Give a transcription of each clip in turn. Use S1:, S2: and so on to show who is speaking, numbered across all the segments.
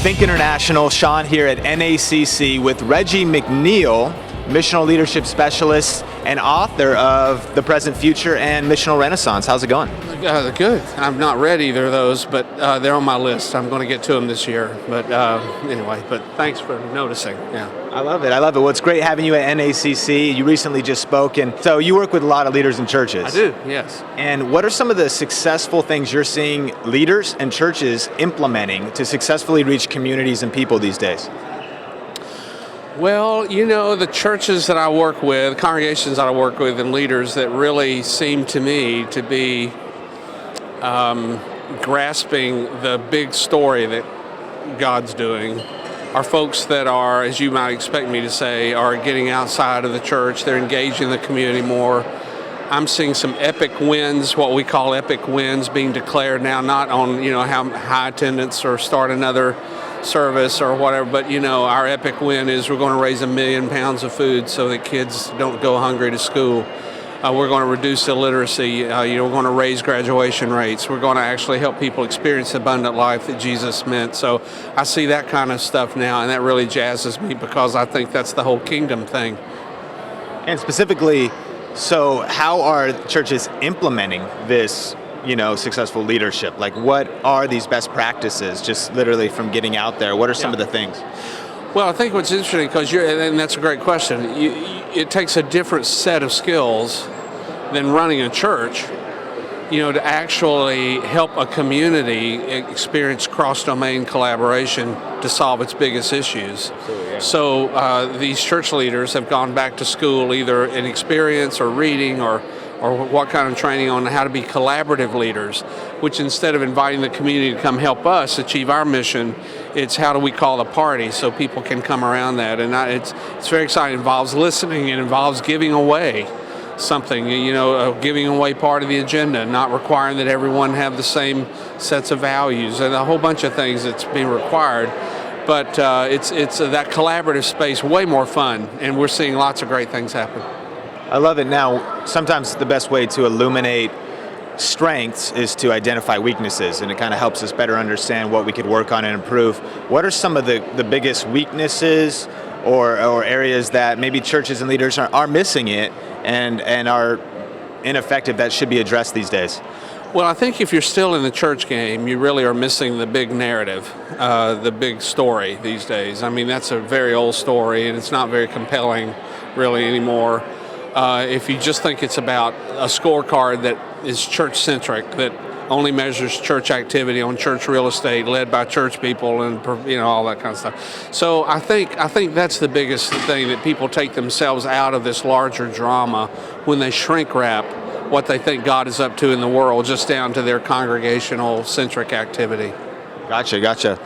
S1: Think International, Sean here at NACC with Reggie McNeal, Missional Leadership Specialist and author of The Present Future and Missional Renaissance. How's it going?
S2: Good. I'm not read either of those, but they're on my list. I'm going to get to them this year. But anyway, thanks for noticing. Yeah.
S1: I love it. Well, it's great having you at NACC. You recently just spoke, and so you work with a lot of leaders in churches.
S2: I do, yes.
S1: And what are some of the successful things you're seeing leaders and churches implementing to successfully reach communities and people these days?
S2: Well, the churches that I work with, congregations that I work with, and leaders that really seem to me to be grasping the big story that God's doing are folks that are, as you might expect me to say, are getting outside of the church. They're engaging the community more. I'm seeing some epic wins, what we call epic wins, being declared now, not on how high attendance or start another service or whatever, but our epic win is we're going to raise 1 million pounds of food so that kids don't go hungry to school. We're going to reduce illiteracy. We're going to raise graduation rates. We're going to actually help people experience the abundant life that Jesus meant. So I see that kind of stuff now, and that really jazzes me because I think that's the whole kingdom thing.
S1: And specifically, so how are churches implementing this successful leadership? Like, what are these best practices, just literally from getting out there? What are some of the things?
S2: Well, I think what's interesting, and that's a great question, it takes a different set of skills than running a church, to actually help a community experience cross-domain collaboration to solve its biggest issues. So these church leaders have gone back to school, either in experience or reading or what kind of training on how to be collaborative leaders, which instead of inviting the community to come help us achieve our mission, it's how do we call the party so people can come around that. And it's very exciting. It involves listening. It involves giving away something, giving away part of the agenda, not requiring that everyone have the same sets of values, and a whole bunch of things that's being required. But it's that collaborative space way more fun, and we're seeing lots of great things happen.
S1: I love it. Now, sometimes the best way to illuminate strengths is to identify weaknesses, and it kind of helps us better understand what we could work on and improve. What are some of the biggest weaknesses or areas that maybe churches and leaders are missing it and are ineffective that should be addressed these days?
S2: Well, I think if you're still in the church game, you really are missing the big narrative, the big story these days. I mean, that's a very old story, and it's not very compelling really anymore. If you just think it's about a scorecard that is church-centric, that only measures church activity on church real estate led by church people and all that kind of stuff. So I think that's the biggest thing, that people take themselves out of this larger drama when they shrink wrap what they think God is up to in the world just down to their congregational centric activity.
S1: Gotcha.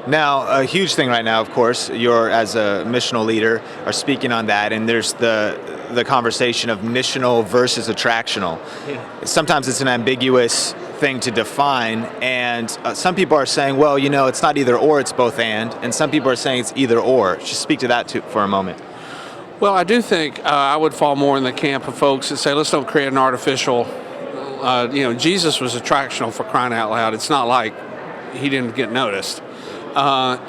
S1: Now, a huge thing right now, of course, you're as a missional leader are speaking on that, and there's the conversation of missional versus attractional. Yeah. Sometimes it's an ambiguous thing to define, and some people are saying, well, it's not either or, it's both and some people are saying it's either or. Just speak to that for a moment.
S2: Well, I do think I would fall more in the camp of folks that say, let's don't create an artificial, Jesus was attractional, for crying out loud. It's not like he didn't get noticed. But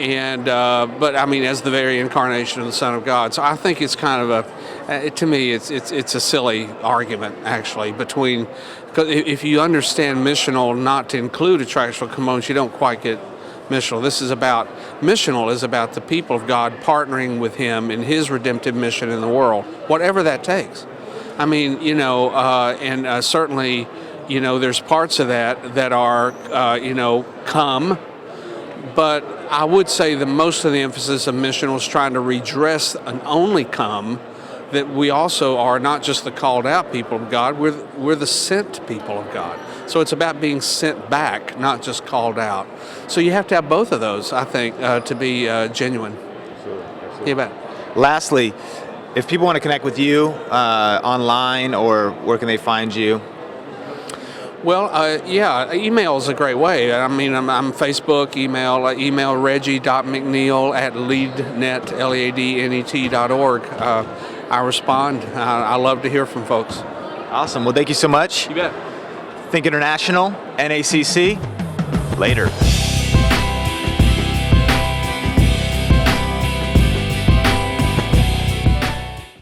S2: I mean, as the very incarnation of the Son of God. So I think it's kind of to me, it's a silly argument, actually, because if you understand missional not to include attractional components, you don't quite get missional. Missional is about the people of God partnering with Him in His redemptive mission in the world, whatever that takes. I mean, certainly, there's parts of that are, come. But I would say that most of the emphasis of missional is trying to redress an only come, that we also are not just the called out people of God, we're the sent people of God. So it's about being sent back, not just called out. So you have to have both of those, I think, to be genuine. Absolutely. You bet.
S1: Lastly, if people want to connect with you online, or where can they find you?
S2: Well, email is a great way. I mean, I'm Facebook, email reggie.mcneal at leadnet.org. I respond. I love to hear from folks.
S1: Awesome. Well, thank you so much.
S2: You bet.
S1: Think International, NACC. Later.